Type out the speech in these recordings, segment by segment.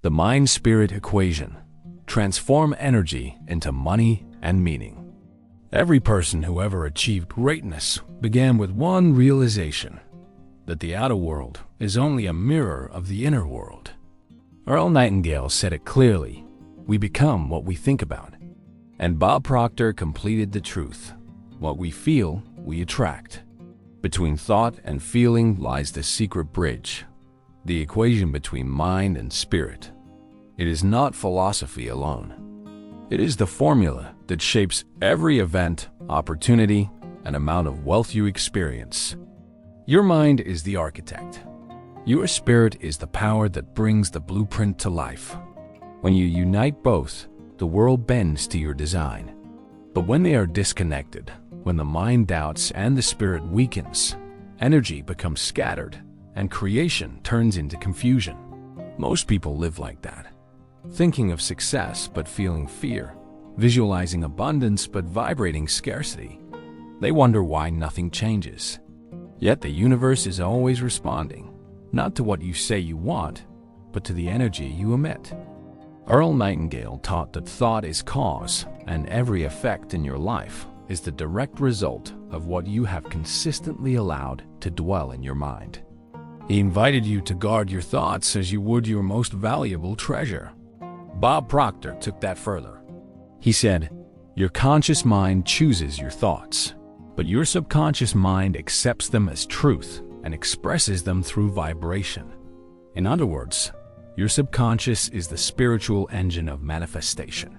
The mind-spirit equation. Transform energy into money and meaning. Every person who ever achieved greatness began with one realization: that the outer world is only a mirror of the inner world. Earl Nightingale said it clearly: we become what we think about. And Bob Proctor completed the truth: what we feel, we attract. Between thought and feeling lies the secret bridge, the equation between mind and spirit. It is not philosophy alone. It is the formula that shapes every event, opportunity, and amount of wealth you experience. Your mind is the architect. Your spirit is the power that brings the blueprint to life. When you unite both, the world bends to your design. But when they are disconnected, when the mind doubts and the spirit weakens, energy becomes scattered and creation turns into confusion. Most people live like that, thinking of success but feeling fear, visualizing abundance but vibrating scarcity. They wonder why nothing changes. Yet the universe is always responding, not to what you say you want, but to the energy you emit. Earl Nightingale taught that thought is cause, and every effect in your life is the direct result of what you have consistently allowed to dwell in your mind. He invited you to guard your thoughts as you would your most valuable treasure. Bob Proctor took that further. He said, "Your conscious mind chooses your thoughts, but your subconscious mind accepts them as truth and expresses them through vibration." In other words, your subconscious is the spiritual engine of manifestation.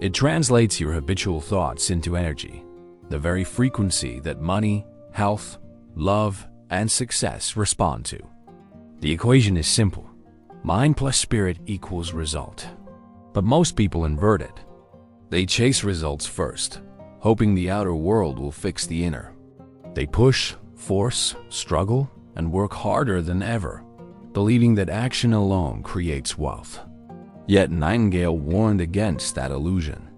It translates your habitual thoughts into energy, the very frequency that money, health, love, and success respond to. The equation is simple: mind plus spirit equals result. But most people invert it. They chase results first, hoping the outer world will fix the inner. They push, force, struggle, and work harder than ever, believing that action alone creates wealth. Yet Nightingale warned against that illusion.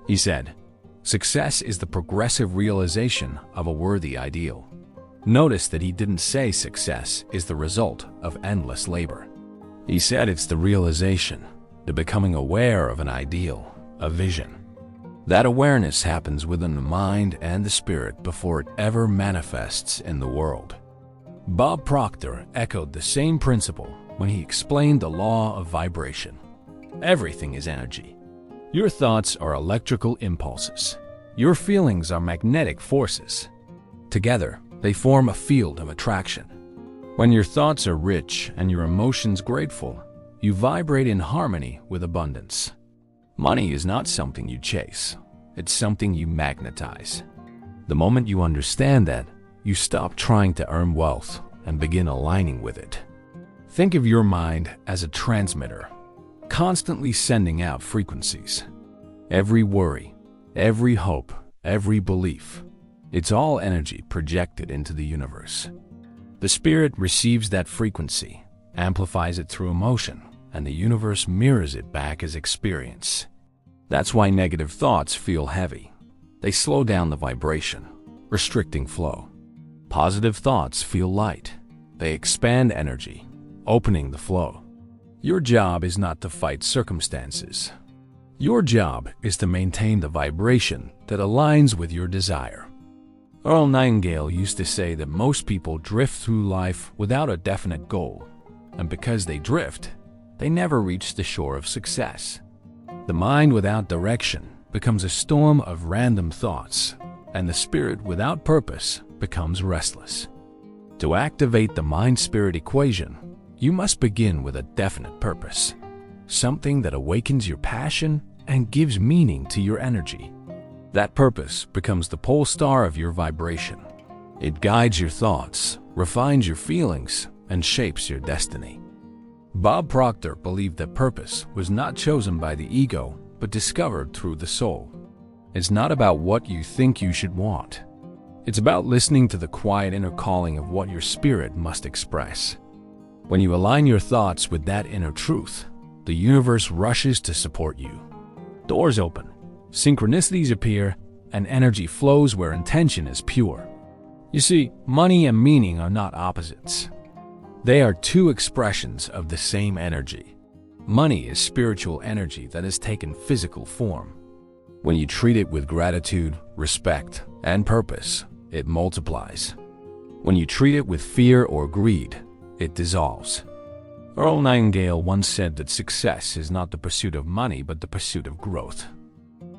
He said, "Success is the progressive realization of a worthy ideal." Notice that he didn't say success is the result of endless labor. He said it's the realization, the becoming aware of an ideal, a vision. That awareness happens within the mind and the spirit before it ever manifests in the world. Bob Proctor echoed the same principle when he explained the law of vibration. Everything is energy. Your thoughts are electrical impulses. Your feelings are magnetic forces. Together, they form a field of attraction. When your thoughts are rich and your emotions grateful, you vibrate in harmony with abundance. Money is not something you chase. It's something you magnetize. The moment you understand that, you stop trying to earn wealth and begin aligning with it. Think of your mind as a transmitter, constantly sending out frequencies. Every worry, every hope, every belief, it's all energy projected into the universe. The spirit receives that frequency, amplifies it through emotion, and the universe mirrors it back as experience. That's why negative thoughts feel heavy. They slow down the vibration, restricting flow. Positive thoughts feel light. They expand energy, opening the flow. Your job is not to fight circumstances. Your job is to maintain the vibration that aligns with your desire. Earl Nightingale used to say that most people drift through life without a definite goal, and because they drift, they never reach the shore of success. The mind without direction becomes a storm of random thoughts, and the spirit without purpose becomes restless. To activate the mind-spirit equation, you must begin with a definite purpose, something that awakens your passion and gives meaning to your energy. That purpose becomes the pole star of your vibration. It guides your thoughts, refines your feelings, and shapes your destiny. Bob Proctor believed that purpose was not chosen by the ego, but discovered through the soul. It's not about what you think you should want. It's about listening to the quiet inner calling of what your spirit must express. When you align your thoughts with that inner truth, the universe rushes to support you. Doors open, synchronicities appear, and energy flows where intention is pure. You see, money and meaning are not opposites. They are two expressions of the same energy. Money is spiritual energy that has taken physical form. When you treat it with gratitude, respect, and purpose, it multiplies. When you treat it with fear or greed, it dissolves. Earl Nightingale once said that success is not the pursuit of money but the pursuit of growth.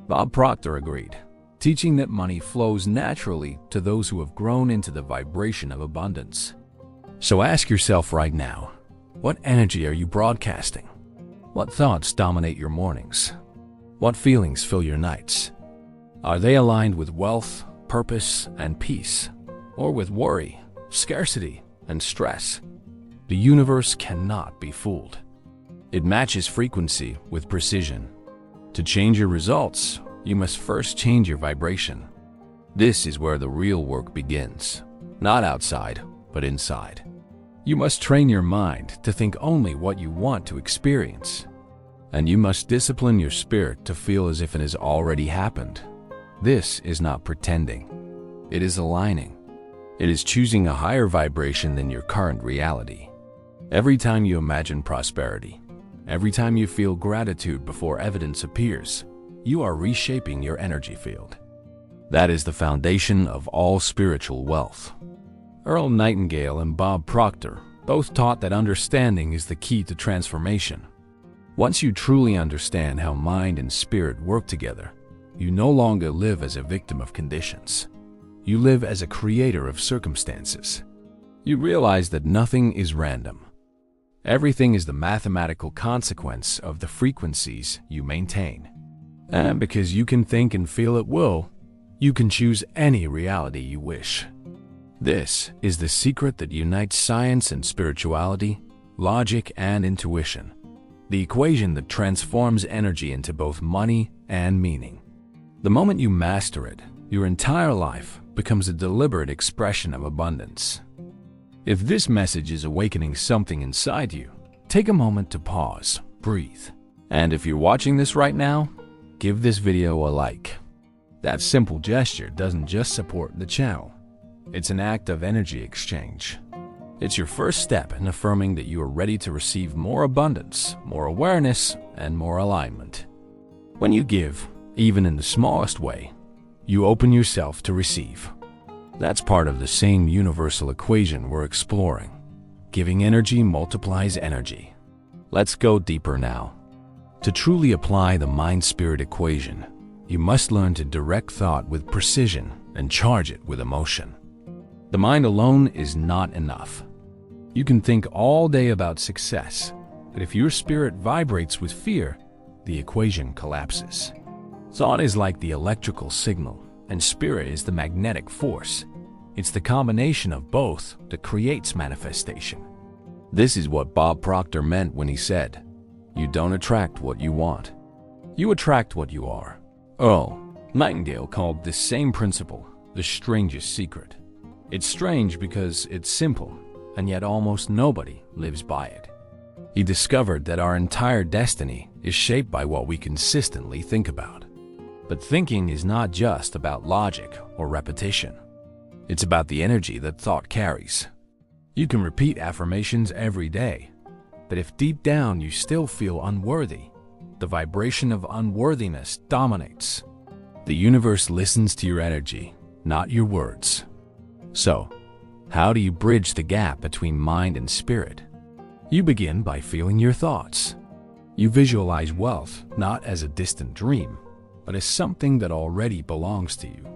Bob Proctor agreed, teaching that money flows naturally to those who have grown into the vibration of abundance. So ask yourself right now, what energy are you broadcasting? What thoughts dominate your mornings? What feelings fill your nights? Are they aligned with wealth, purpose, and peace, or with worry, scarcity, and stress? The universe cannot be fooled. It matches frequency with precision. To change your results, you must first change your vibration. This is where the real work begins, not outside, but inside. You must train your mind to think only what you want to experience. And you must discipline your spirit to feel as if it has already happened. This is not pretending. It is aligning. It is choosing a higher vibration than your current reality. Every time you imagine prosperity, every time you feel gratitude before evidence appears, you are reshaping your energy field. That is the foundation of all spiritual wealth. Earl Nightingale and Bob Proctor both taught that understanding is the key to transformation. Once you truly understand how mind and spirit work together, you no longer live as a victim of conditions. You live as a creator of circumstances. You realize that nothing is random. Everything is the mathematical consequence of the frequencies you maintain. And because you can think and feel at will, you can choose any reality you wish. This is the secret that unites science and spirituality, logic and intuition, the equation that transforms energy into both money and meaning. The moment you master it, your entire life becomes a deliberate expression of abundance. If this message is awakening something inside you, take a moment to pause, breathe. And if you're watching this right now, give this video a like. That simple gesture doesn't just support the channel. It's an act of energy exchange. It's your first step in affirming that you are ready to receive more abundance, more awareness, and more alignment. When you give, even in the smallest way, you open yourself to receive. That's part of the same universal equation we're exploring. Giving energy multiplies energy. Let's go deeper now. To truly apply the mind-spirit equation, you must learn to direct thought with precision and charge it with emotion. The mind alone is not enough. You can think all day about success, but if your spirit vibrates with fear, the equation collapses. Thought is like the electrical signal, and spirit is the magnetic force. It's the combination of both that creates manifestation. This is what Bob Proctor meant when he said, "You don't attract what you want. You attract what you are." Earl Nightingale called this same principle the strangest secret. It's strange because it's simple, and yet almost nobody lives by it. He discovered that our entire destiny is shaped by what we consistently think about. But thinking is not just about logic or repetition. It's about the energy that thought carries. You can repeat affirmations every day, but if deep down you still feel unworthy, the vibration of unworthiness dominates. The universe listens to your energy, not your words. So, how do you bridge the gap between mind and spirit? You begin by feeling your thoughts. You visualize wealth not as a distant dream, but as something that already belongs to you.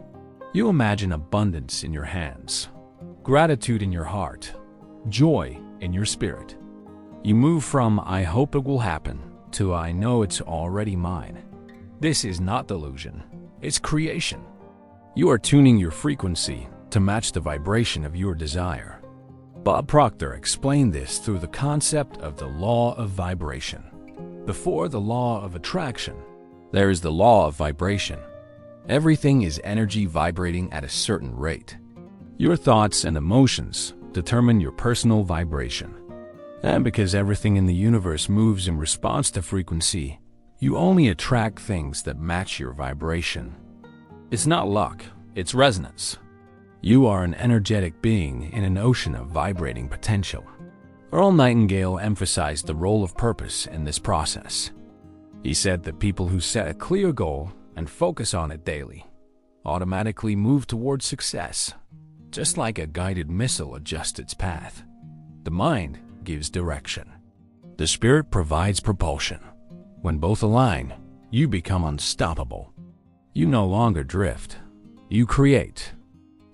You imagine abundance in your hands, gratitude in your heart, joy in your spirit. You move from "I hope it will happen" to "I know it's already mine." This is not delusion, it's creation. You are tuning your frequency to match the vibration of your desire. Bob Proctor explained this through the concept of the law of vibration. Before the law of attraction, there is the law of vibration. Everything is energy vibrating at a certain rate. Your thoughts and emotions determine your personal vibration. And because everything in the universe moves in response to frequency, you only attract things that match your vibration. It's not luck, it's resonance. You are an energetic being in an ocean of vibrating potential. Earl Nightingale emphasized the role of purpose in this process. He said that people who set a clear goal and focus on it daily automatically move towards success, just like a guided missile adjusts its path. The mind gives direction. The spirit provides propulsion. When both align, you become unstoppable. You no longer drift. You create.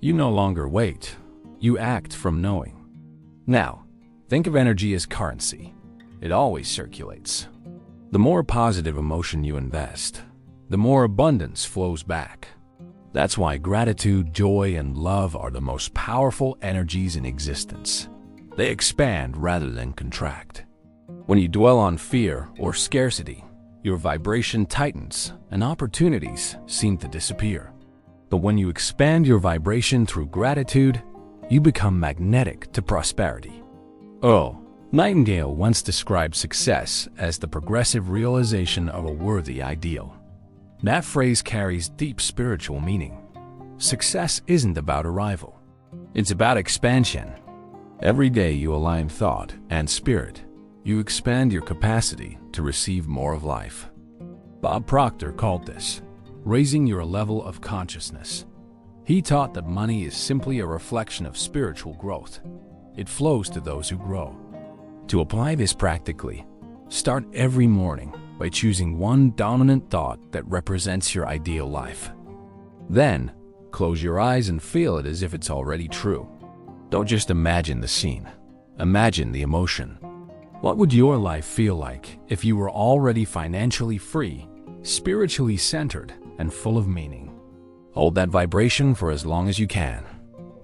You no longer wait. You act from knowing. Now, think of energy as currency. It always circulates. The more positive emotion you invest, the more abundance flows back. That's why gratitude, joy, and love are the most powerful energies in existence. They expand rather than contract. When you dwell on fear or scarcity, your vibration tightens and opportunities seem to disappear. But when you expand your vibration through gratitude, you become magnetic to prosperity. Earl Nightingale once described success as the progressive realization of a worthy ideal. That phrase carries deep spiritual meaning. Success isn't about arrival. It's about expansion. Every day you align thought and spirit, you expand your capacity to receive more of life. Bob Proctor called this raising your level of consciousness. He taught that money is simply a reflection of spiritual growth. It flows to those who grow. To apply this practically, start every morning by choosing one dominant thought that represents your ideal life. Then, close your eyes and feel it as if it's already true. Don't just imagine the scene. Imagine the emotion. What would your life feel like if you were already financially free, spiritually centered, and full of meaning? Hold that vibration for as long as you can.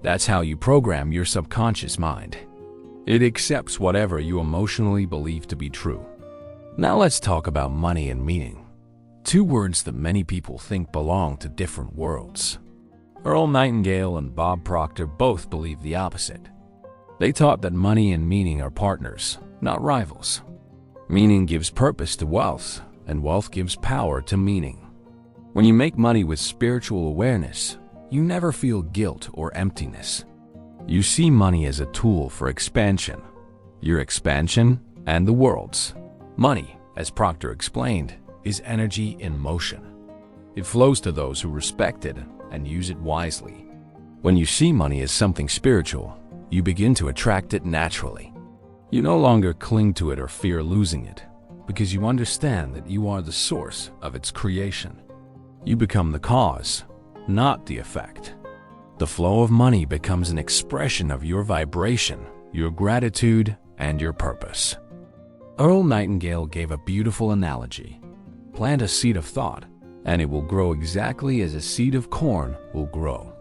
That's how you program your subconscious mind. It accepts whatever you emotionally believe to be true. Now let's talk about money and meaning. Two words that many people think belong to different worlds. Earl Nightingale and Bob Proctor both believe the opposite. They taught that money and meaning are partners, not rivals. Meaning gives purpose to wealth, and wealth gives power to meaning. When you make money with spiritual awareness, you never feel guilt or emptiness. You see money as a tool for expansion, your expansion and the world's. Money, as Proctor explained, is energy in motion. It flows to those who respect it and use it wisely. When you see money as something spiritual, you begin to attract it naturally. You no longer cling to it or fear losing it, because you understand that you are the source of its creation. You become the cause, not the effect. The flow of money becomes an expression of your vibration, your gratitude, and your purpose. Earl Nightingale gave a beautiful analogy. Plant a seed of thought, and it will grow exactly as a seed of corn will grow.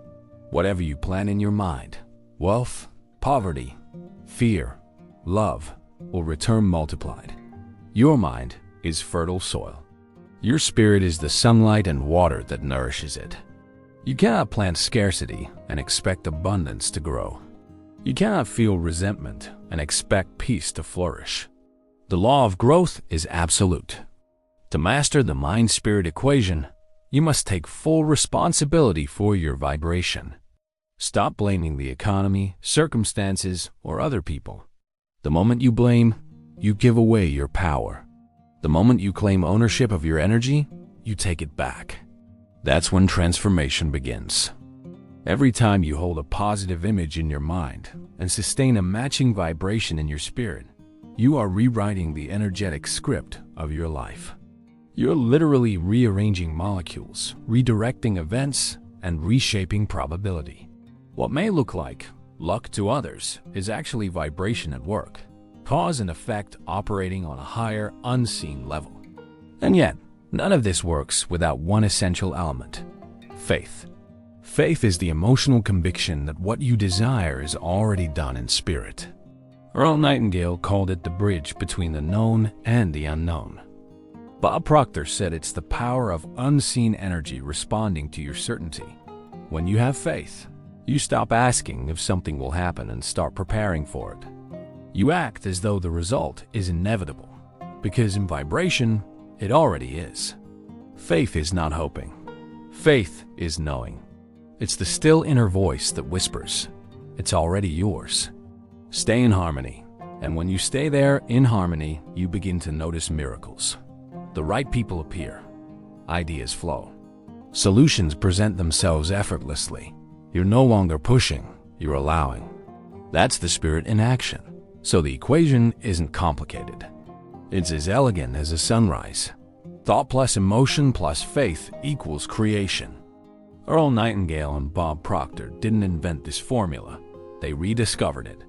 Whatever you plant in your mind, wealth, poverty, fear, love, will return multiplied. Your mind is fertile soil. Your spirit is the sunlight and water that nourishes it. You cannot plant scarcity and expect abundance to grow. You cannot feel resentment and expect peace to flourish. The law of growth is absolute. To master the mind-spirit equation, you must take full responsibility for your vibration. Stop blaming the economy, circumstances, or other people. The moment you blame, you give away your power. The moment you claim ownership of your energy, you take it back. That's when transformation begins. Every time you hold a positive image in your mind and sustain a matching vibration in your spirit, you are rewriting the energetic script of your life. You're literally rearranging molecules, redirecting events, and reshaping probability. What may look like luck to others is actually vibration at work, cause and effect operating on a higher, unseen level. And yet, none of this works without one essential element: faith. Faith is the emotional conviction that what you desire is already done in spirit. Earl Nightingale called it the bridge between the known and the unknown. Bob Proctor said it's the power of unseen energy responding to your certainty. When you have faith, you stop asking if something will happen and start preparing for it. You act as though the result is inevitable, because in vibration, it already is. Faith is not hoping. Faith is knowing. It's the still inner voice that whispers, "It's already yours." Stay in harmony, And when you stay there in harmony, you begin to notice miracles. The right people appear. Ideas flow. Solutions present themselves effortlessly. You're no longer pushing, you're allowing. That's the spirit in action. So the equation isn't complicated. It's as elegant as a sunrise. Thought plus emotion plus faith equals creation. Earl Nightingale and Bob Proctor didn't invent this formula. They rediscovered it.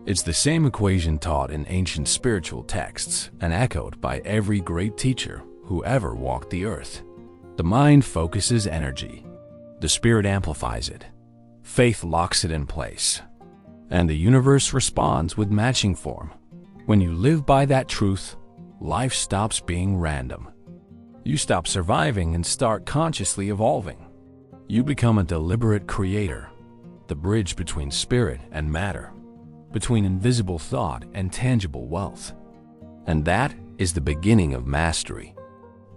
It's the same equation taught in ancient spiritual texts and echoed by every great teacher who ever walked the earth. The mind focuses energy. The spirit amplifies it. Faith locks it in place. And the universe responds with matching form. When you live by that truth, life stops being random. You stop surviving and start consciously evolving. You become a deliberate creator, the bridge between spirit and matter, between invisible thought and tangible wealth. And that is the beginning of mastery.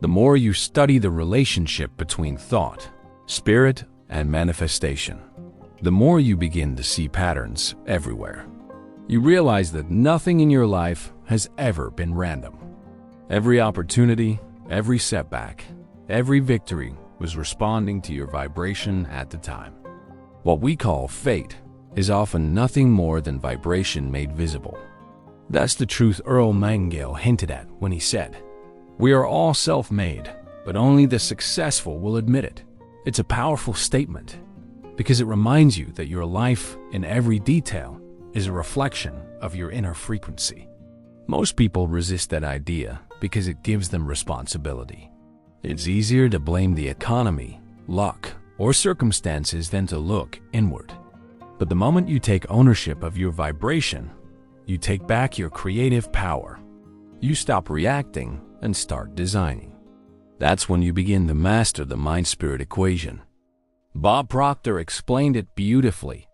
The more you study the relationship between thought, spirit, and manifestation, the more you begin to see patterns everywhere. You realize that nothing in your life has ever been random. Every opportunity, every setback, every victory was responding to your vibration at the time. What we call fate is often nothing more than vibration made visible. That's the truth Earl Nightingale hinted at when he said, "We are all self-made, but only the successful will admit it." It's a powerful statement because it reminds you that your life, in every detail, is a reflection of your inner frequency. Most people resist that idea because it gives them responsibility. It's easier to blame the economy, luck, or circumstances than to look inward. But the moment you take ownership of your vibration, you take back your creative power. You stop reacting and start designing. That's when you begin to master the mind-spirit equation. Bob Proctor explained it beautifully.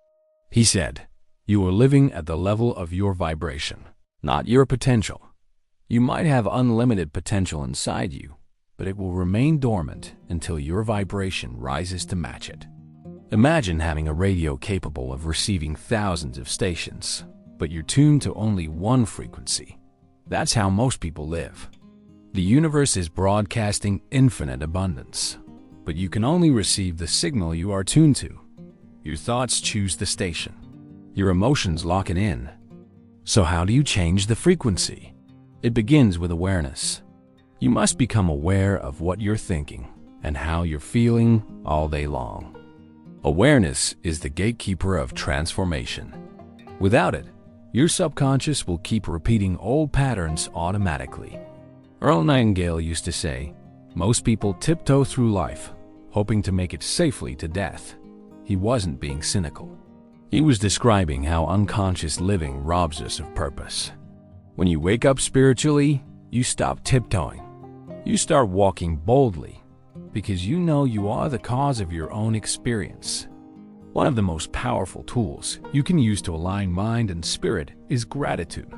He said, "You are living at the level of your vibration, not your potential. You might have unlimited potential inside you, but it will remain dormant until your vibration rises to match it." Imagine having a radio capable of receiving thousands of stations, but you're tuned to only one frequency. That's how most people live. The universe is broadcasting infinite abundance, but you can only receive the signal you are tuned to. Your thoughts choose the station. Your emotions lock it in. So how do you change the frequency? It begins with awareness. You must become aware of what you're thinking and how you're feeling all day long. Awareness is the gatekeeper of transformation. Without it, your subconscious will keep repeating old patterns automatically. Earl Nightingale used to say, "Most people tiptoe through life, hoping to make it safely to death." He wasn't being cynical. He was describing how unconscious living robs us of purpose. When you wake up spiritually, you stop tiptoeing. You start walking boldly because you know you are the cause of your own experience. One of the most powerful tools you can use to align mind and spirit is gratitude.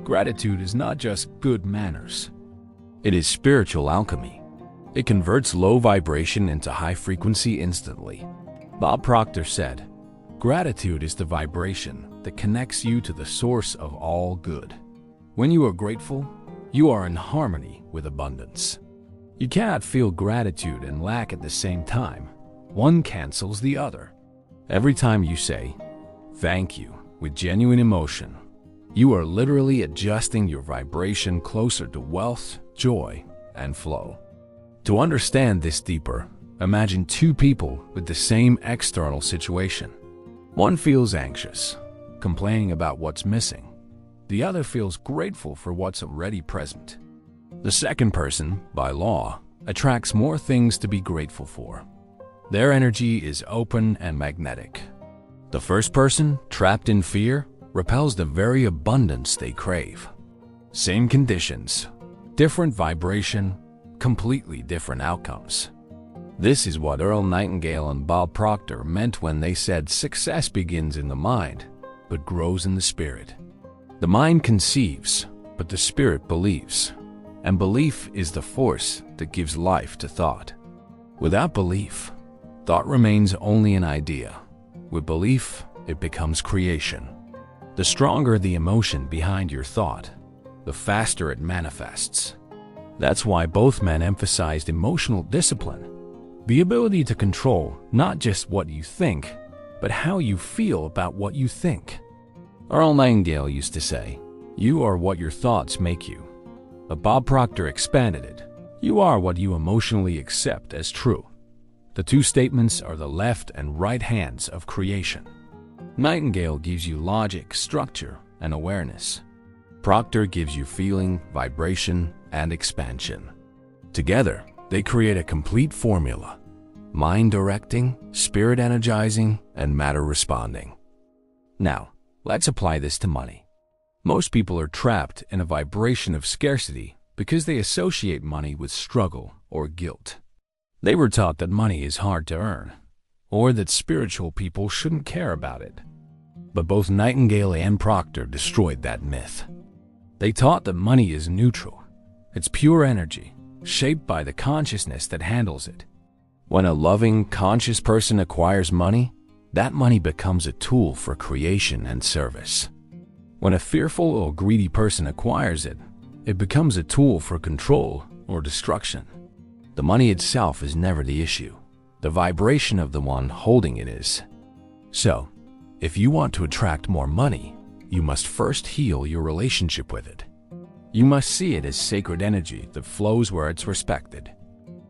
Gratitude is not just good manners. It is spiritual alchemy. It converts low vibration into high frequency instantly. Bob Proctor said, "Gratitude is the vibration that connects you to the source of all good." When you are grateful, you are in harmony with abundance. You cannot feel gratitude and lack at the same time. One cancels the other. Every time you say, "Thank you," with genuine emotion, you are literally adjusting your vibration closer to wealth, joy, and flow. To understand this deeper, imagine two people with the same external situation. One feels anxious, complaining about what's missing. The other feels grateful for what's already present. The second person, by law, attracts more things to be grateful for. Their energy is open and magnetic. The first person, trapped in fear, repels the very abundance they crave. Same conditions, different vibration, completely different outcomes. This is what Earl Nightingale and Bob Proctor meant when they said success begins in the mind, but grows in the spirit. The mind conceives, but the spirit believes. And belief is the force that gives life to thought. Without belief, thought remains only an idea. With belief, it becomes creation. The stronger the emotion behind your thought, the faster it manifests. That's why both men emphasized emotional discipline, the ability to control not just what you think, but how you feel about what you think. Earl Nightingale used to say, "You are what your thoughts make you." But Bob Proctor expanded it, "You are what you emotionally accept as true." The two statements are the left and right hands of creation. Nightingale gives you logic, structure, and awareness. Proctor gives you feeling, vibration, and expansion. Together, they create a complete formula: mind directing, spirit energizing, and matter responding. Now, let's apply this to money. Most people are trapped in a vibration of scarcity because they associate money with struggle or guilt. They were taught that money is hard to earn, or that spiritual people shouldn't care about it. But both Nightingale and Proctor destroyed that myth. They taught that money is neutral. It's pure energy, shaped by the consciousness that handles it. When a loving, conscious person acquires money, that money becomes a tool for creation and service. When a fearful or greedy person acquires it, it becomes a tool for control or destruction. The money itself is never the issue. The vibration of the one holding it is. So, if you want to attract more money, you must first heal your relationship with it. You must see it as sacred energy that flows where it's respected.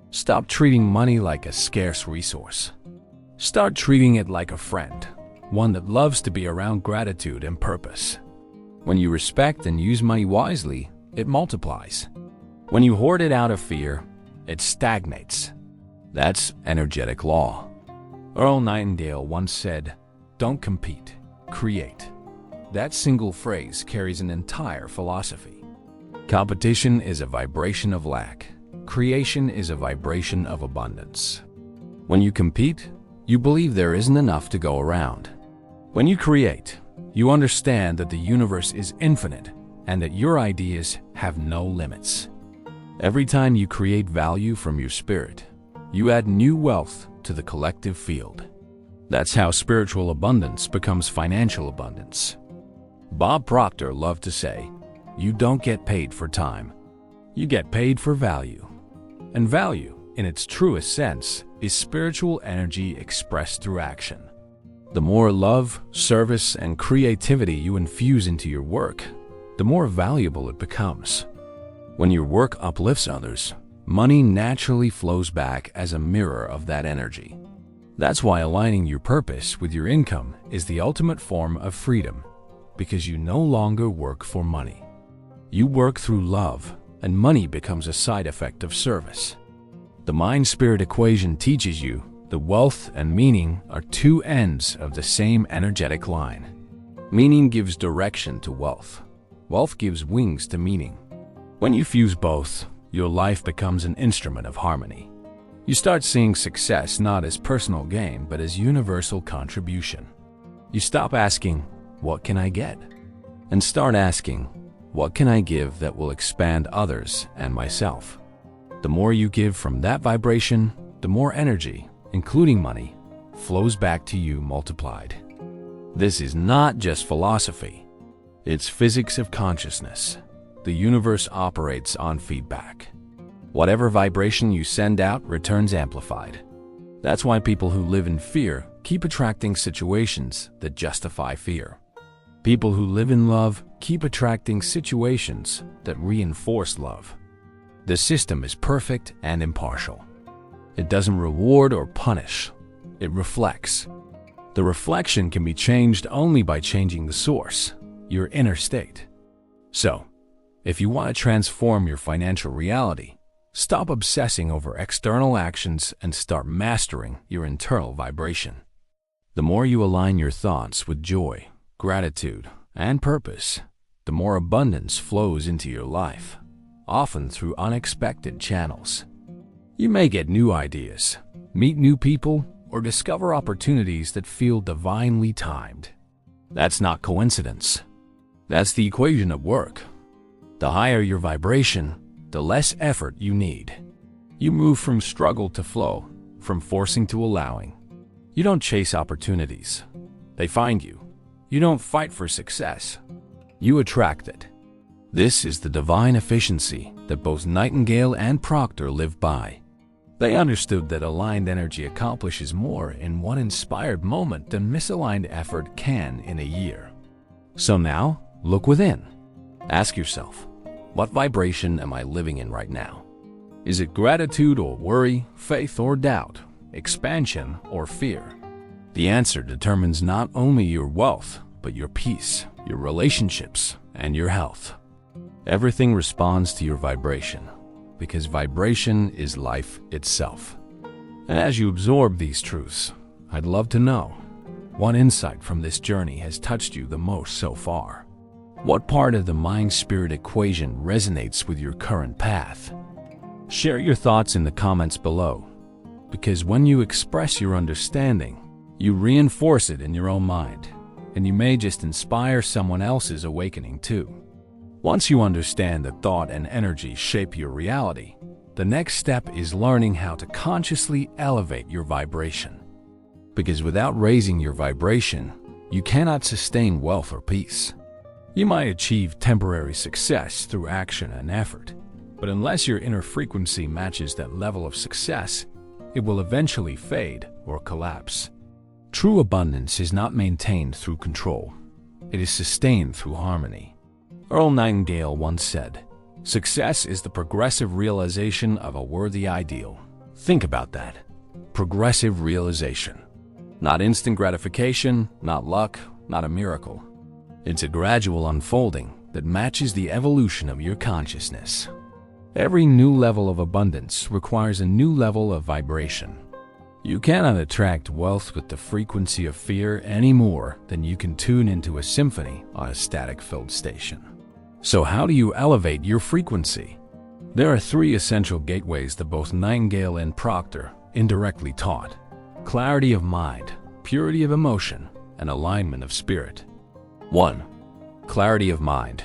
Stop treating money like a scarce resource. Start treating it like a friend, one that loves to be around gratitude and purpose. When you respect and use money wisely, it multiplies. When you hoard it out of fear, it stagnates. That's energetic law. Earl Nightingale once said, "Don't compete, create." That single phrase carries an entire philosophy. Competition is a vibration of lack. Creation is a vibration of abundance. When you compete, you believe there isn't enough to go around. When you create, you understand that the universe is infinite and that your ideas have no limits. Every time you create value from your spirit, you add new wealth to the collective field. That's how spiritual abundance becomes financial abundance. Bob Proctor loved to say, "You don't get paid for time. You get paid for value." And value, in its truest sense, is spiritual energy expressed through action. The more love, service, and creativity you infuse into your work, the more valuable it becomes. When your work uplifts others, money naturally flows back as a mirror of that energy. That's why aligning your purpose with your income is the ultimate form of freedom, because you no longer work for money. You work through love, and money becomes a side effect of service. The mind-spirit equation teaches you that wealth and meaning are two ends of the same energetic line. Meaning gives direction to wealth. Wealth gives wings to meaning. When you fuse both, your life becomes an instrument of harmony. You start seeing success not as personal gain, but as universal contribution. You stop asking, "What can I get?" and start asking, "What can I give that will expand others and myself?" The more you give from that vibration, the more energy, including money, flows back to you multiplied. This is not just philosophy. It's physics of consciousness. The universe operates on feedback. Whatever vibration you send out returns amplified. That's why people who live in fear keep attracting situations that justify fear. People who live in love keep attracting situations that reinforce love. The system is perfect and impartial. It doesn't reward or punish. It reflects. The reflection can be changed only by changing the source, your inner state. So, if you want to transform your financial reality, stop obsessing over external actions and start mastering your internal vibration. The more you align your thoughts with joy, gratitude, and purpose, the more abundance flows into your life, often through unexpected channels. You may get new ideas, meet new people, or discover opportunities that feel divinely timed. That's not coincidence. That's the equation at work. The higher your vibration, the less effort you need. You move from struggle to flow, from forcing to allowing. You don't chase opportunities. They find you. You don't fight for success. You attract it. This is the divine efficiency that both Nightingale and Proctor lived by. They understood that aligned energy accomplishes more in one inspired moment than misaligned effort can in a year. So now, look within. Ask yourself, what vibration am I living in right now? Is it gratitude or worry, faith or doubt, expansion or fear? The answer determines not only your wealth, but your peace, your relationships, and your health. Everything responds to your vibration, because vibration is life itself. And as you absorb these truths, I'd love to know, what insight from this journey has touched you the most so far? What part of the mind-spirit equation resonates with your current path? Share your thoughts in the comments below, because when you express your understanding, you reinforce it in your own mind, and you may just inspire someone else's awakening too. Once you understand that thought and energy shape your reality, the next step is learning how to consciously elevate your vibration. Because without raising your vibration, you cannot sustain wealth or peace. You might achieve temporary success through action and effort, but unless your inner frequency matches that level of success, it will eventually fade or collapse. True abundance is not maintained through control. It is sustained through harmony. Earl Nightingale once said, "Success is the progressive realization of a worthy ideal." Think about that. Progressive realization. Not instant gratification, not luck, not a miracle. It's a gradual unfolding that matches the evolution of your consciousness. Every new level of abundance requires a new level of vibration. You cannot attract wealth with the frequency of fear any more than you can tune into a symphony on a static-filled station. So how do you elevate your frequency? There are three essential gateways that both Nightingale and Proctor indirectly taught: clarity of mind, purity of emotion, and alignment of spirit. 1. Clarity of mind,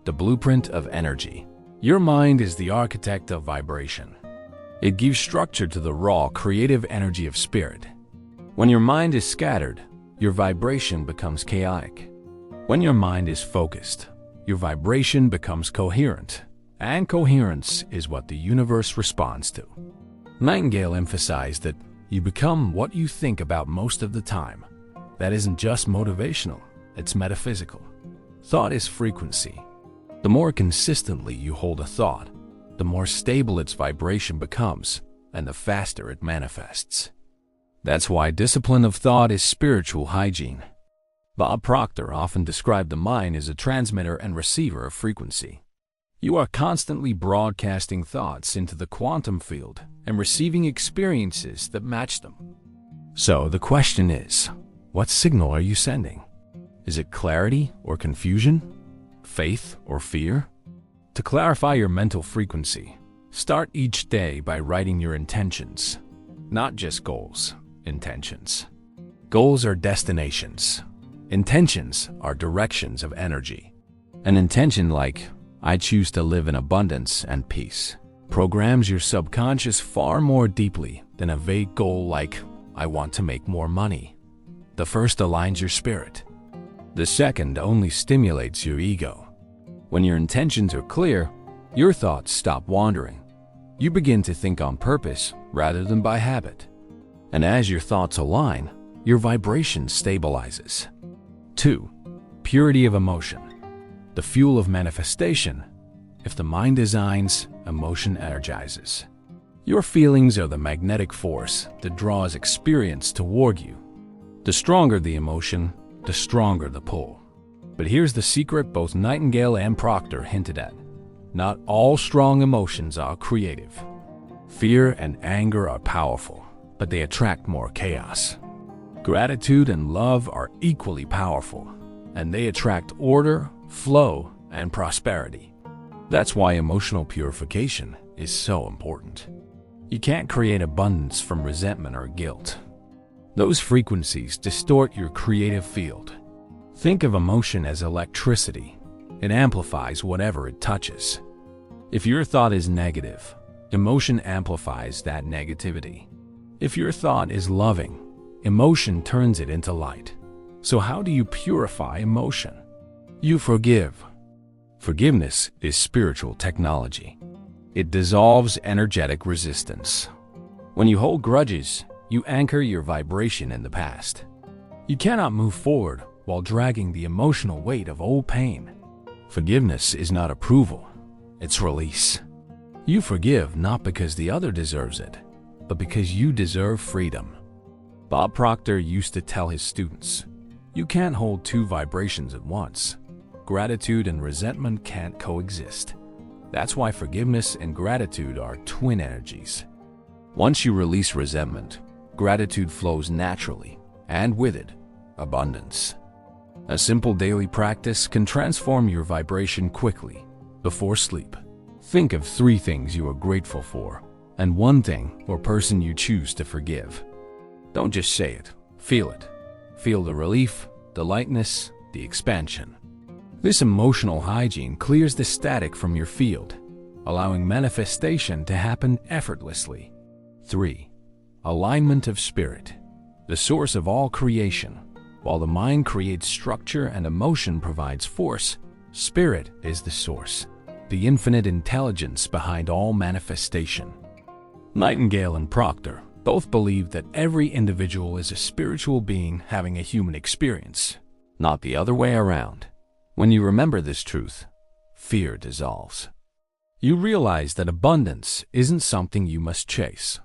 the blueprint of energy. Your mind is the architect of vibration. It gives structure to the raw, creative energy of spirit. When your mind is scattered, your vibration becomes chaotic. When your mind is focused, your vibration becomes coherent, and coherence is what the universe responds to. Nightingale emphasized that you become what you think about most of the time. That isn't just motivational, it's metaphysical. Thought is frequency. The more consistently you hold a thought, the more stable its vibration becomes, and the faster it manifests. That's why discipline of thought is spiritual hygiene. Bob Proctor often described the mind as a transmitter and receiver of frequency. You are constantly broadcasting thoughts into the quantum field and receiving experiences that match them. So the question is, what signal are you sending? Is it clarity or confusion? Faith or fear? To clarify your mental frequency, start each day by writing your intentions. Not just goals, intentions. Goals are destinations. Intentions are directions of energy. An intention like, "I choose to live in abundance and peace," programs your subconscious far more deeply than a vague goal like, "I want to make more money." The first aligns your spirit. The second only stimulates your ego. When your intentions are clear, your thoughts stop wandering. You begin to think on purpose rather than by habit. And as your thoughts align, your vibration stabilizes. 2. Purity of emotion, the fuel of manifestation. If the mind designs, emotion energizes. Your feelings are the magnetic force that draws experience toward you. The stronger the emotion, the stronger the pull. But here's the secret both Nightingale and Proctor hinted at. Not all strong emotions are creative. Fear and anger are powerful, but they attract more chaos. Gratitude and love are equally powerful, and they attract order, flow, and prosperity. That's why emotional purification is so important. You can't create abundance from resentment or guilt. Those frequencies distort your creative field. Think of emotion as electricity. It amplifies whatever it touches. If your thought is negative, emotion amplifies that negativity. If your thought is loving, emotion turns it into light. So how do you purify emotion? You forgive. Forgiveness is spiritual technology. It dissolves energetic resistance. When you hold grudges, you anchor your vibration in the past. You cannot move forward while dragging the emotional weight of old pain. Forgiveness is not approval, it's release. You forgive not because the other deserves it, but because you deserve freedom. Bob Proctor used to tell his students, "You can't hold two vibrations at once. Gratitude and resentment can't coexist." That's why forgiveness and gratitude are twin energies. Once you release resentment, gratitude flows naturally, and with it, abundance. A simple daily practice can transform your vibration quickly. Before sleep, think of 3 things you are grateful for, and 1 thing or person you choose to forgive. Don't just say it, feel it. Feel the relief, the lightness, the expansion. This emotional hygiene clears the static from your field, allowing manifestation to happen effortlessly. 3. Alignment of spirit, the source of all creation. While the mind creates structure and emotion provides force, spirit is the source, the infinite intelligence behind all manifestation. Nightingale and Proctor both believe that every individual is a spiritual being having a human experience, not the other way around. When you remember this truth, fear dissolves. You realize that abundance isn't something you must chase.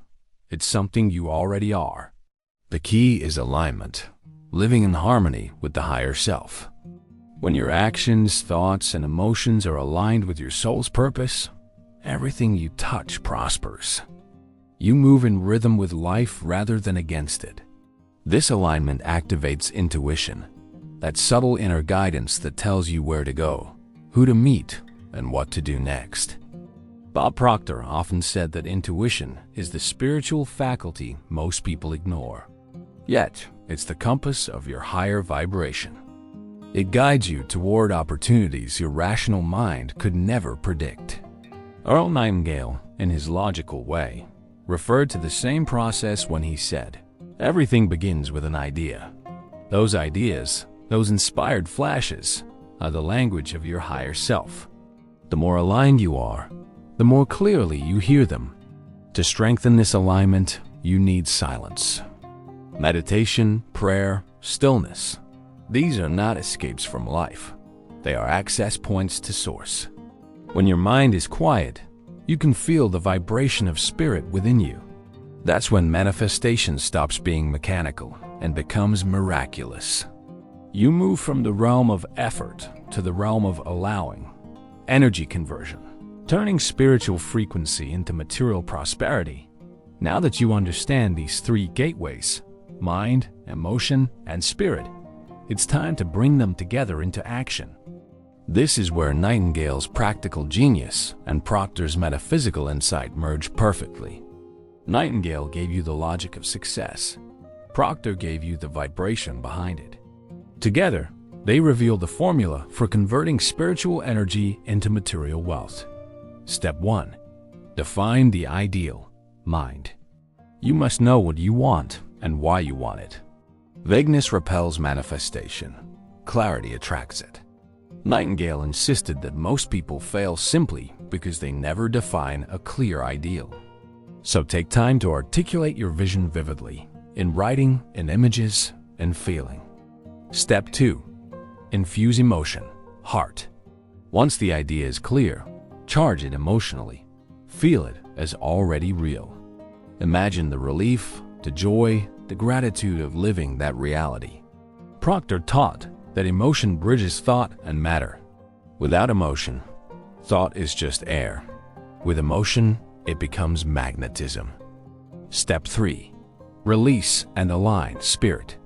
It's something you already are. The key is alignment, living in harmony with the higher self. When your actions, thoughts, and emotions are aligned with your soul's purpose, everything you touch prospers. You move in rhythm with life rather than against it. This alignment activates intuition, that subtle inner guidance that tells you where to go, who to meet, and what to do next. Bob Proctor often said that intuition is the spiritual faculty most people ignore. Yet, it's the compass of your higher vibration. It guides you toward opportunities your rational mind could never predict. Earl Nightingale, in his logical way, referred to the same process when he said, "Everything begins with an idea. Those ideas, those inspired flashes, are the language of your higher self. The more aligned you are, the more clearly you hear them. To strengthen this alignment, you need silence. Meditation, prayer, stillness. These are not escapes from life. They are access points to source. When your mind is quiet, you can feel the vibration of spirit within you. That's when manifestation stops being mechanical and becomes miraculous. You move from the realm of effort to the realm of allowing, energy conversion, turning spiritual frequency into material prosperity. Now that you understand these 3 gateways, mind, emotion, and spirit, it's time to bring them together into action. This is where Nightingale's practical genius and Proctor's metaphysical insight merge perfectly. Nightingale gave you the logic of success. Proctor gave you the vibration behind it. Together, they reveal the formula for converting spiritual energy into material wealth. Step 1. Define the ideal mind. You must know what you want and why you want it. Vagueness repels manifestation. Clarity attracts it. Nightingale insisted that most people fail simply because they never define a clear ideal. So take time to articulate your vision vividly, in writing, in images, and feeling. Step 2. Infuse emotion, heart. Once the idea is clear, charge it emotionally. Feel it as already real. Imagine the relief, the joy, the gratitude of living that reality. Proctor taught that emotion bridges thought and matter. Without emotion, thought is just air. With emotion, it becomes magnetism. Step 3. Release and align spirit.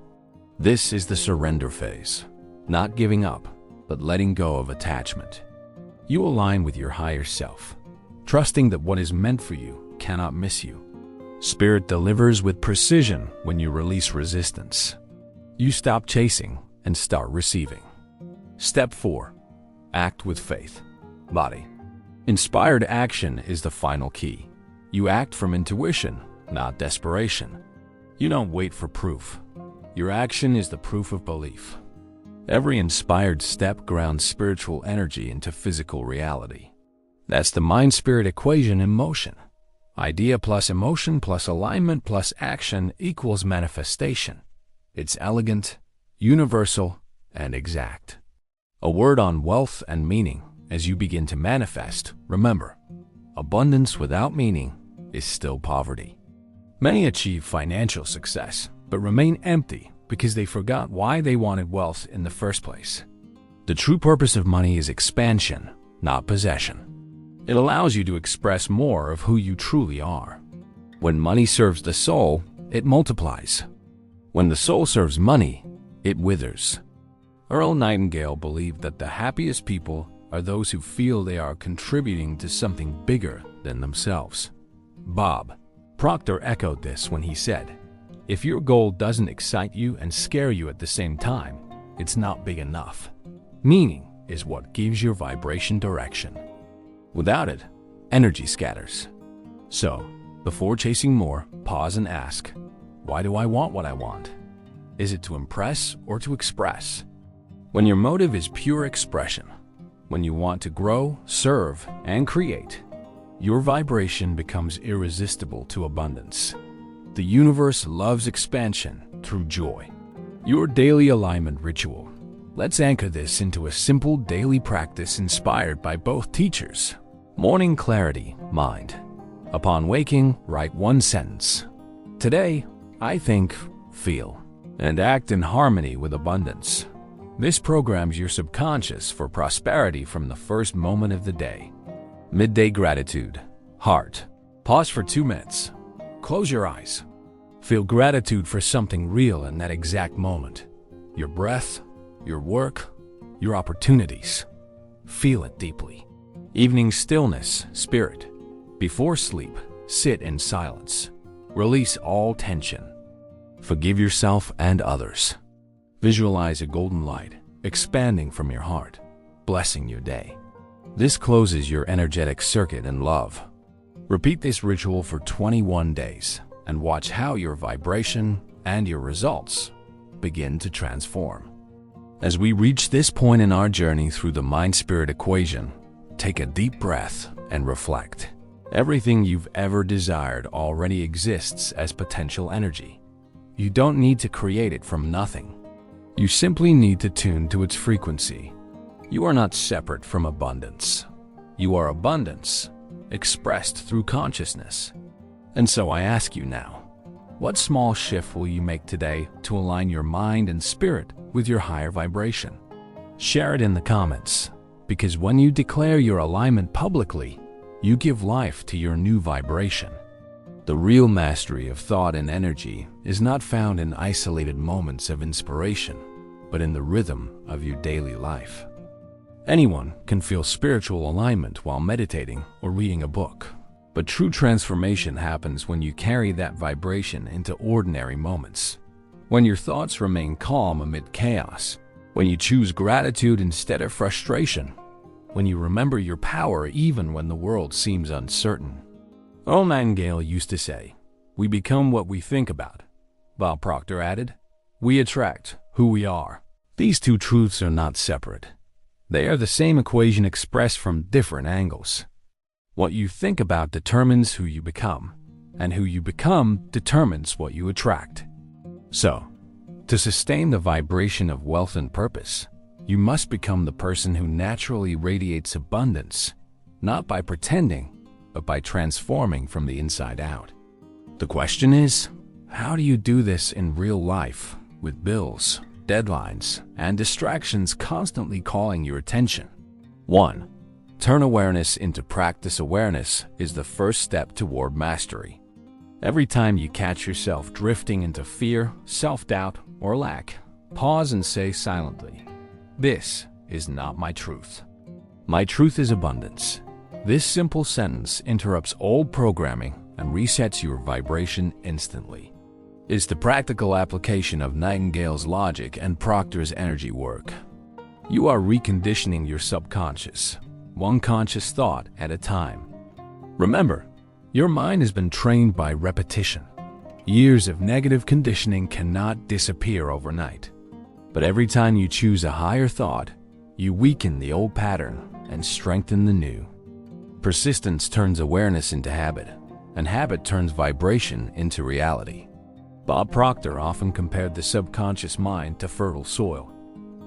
This is the surrender phase. Not giving up, but letting go of attachment. You align with your higher self, trusting that what is meant for you cannot miss you. Spirit delivers with precision when you release resistance. You stop chasing and start receiving. Step 4. Act with faith. Body. Inspired action is the final key. You act from intuition, not desperation. You don't wait for proof. Your action is the proof of belief. Every inspired step grounds spiritual energy into physical reality. That's the mind-spirit equation in motion. Idea plus emotion plus alignment plus action equals manifestation. It's elegant, universal, and exact. A word on wealth and meaning. As you begin to manifest, remember, abundance without meaning is still poverty. Many achieve financial success, but remain empty because they forgot why they wanted wealth in the first place. The true purpose of money is expansion, not possession. It allows you to express more of who you truly are. When money serves the soul, it multiplies. When the soul serves money, it withers. Earl Nightingale believed that the happiest people are those who feel they are contributing to something bigger than themselves. Bob Proctor echoed this when he said, "If your goal doesn't excite you and scare you at the same time, it's not big enough." Meaning is what gives your vibration direction. Without it, energy scatters. So, before chasing more, pause and ask, why do I want what I want? Is it to impress or to express? When your motive is pure expression, when you want to grow, serve, and create, your vibration becomes irresistible to abundance. The universe loves expansion through joy. Your daily alignment ritual. Let's anchor this into a simple daily practice inspired by both teachers. Morning clarity, mind. Upon waking, write one sentence. Today, I think, feel, and act in harmony with abundance. This programs your subconscious for prosperity from the first moment of the day. Midday gratitude, heart. Pause for 2 minutes. Close your eyes. Feel gratitude for something real in that exact moment. Your breath, your work, your opportunities. Feel it deeply. Evening stillness, spirit. Before sleep, sit in silence. Release all tension. Forgive yourself and others. Visualize a golden light expanding from your heart, blessing your day. This closes your energetic circuit in love. Repeat this ritual for 21 days and watch how your vibration and your results begin to transform. As we reach this point in our journey through the mind-spirit equation, take a deep breath and reflect. Everything you've ever desired already exists as potential energy. You don't need to create it from nothing. You simply need to tune to its frequency. You are not separate from abundance. You are abundance, expressed through consciousness. And so I ask you now, what small shift will you make today to align your mind and spirit with your higher vibration? Share it in the comments, because when you declare your alignment publicly, you give life to your new vibration. The real mastery of thought and energy is not found in isolated moments of inspiration, but in the rhythm of your daily life. Anyone can feel spiritual alignment while meditating or reading a book, but true transformation happens when you carry that vibration into ordinary moments. When your thoughts remain calm amid chaos, when you choose gratitude instead of frustration, when you remember your power even when the world seems uncertain. Earl Nightingale used to say, "We become what we think about." While Proctor added, "We attract who we are." These two truths are not separate. They are the same equation expressed from different angles. What you think about determines who you become, and who you become determines what you attract. So, to sustain the vibration of wealth and purpose, you must become the person who naturally radiates abundance, not by pretending, but by transforming from the inside out. The question is, how do you do this in real life with bills, deadlines, and distractions constantly calling your attention? 1. Turn awareness into practice. Awareness is the first step toward mastery. Every time you catch yourself drifting into fear, self-doubt, or lack, pause and say silently, "This is not my truth. My truth is abundance." This simple sentence interrupts old programming and resets your vibration instantly. It's the practical application of Nightingale's logic and Proctor's energy work. You are reconditioning your subconscious, one conscious thought at a time. Remember, your mind has been trained by repetition. Years of negative conditioning cannot disappear overnight. But every time you choose a higher thought, you weaken the old pattern and strengthen the new. Persistence turns awareness into habit, and habit turns vibration into reality. Bob Proctor often compared the subconscious mind to fertile soil.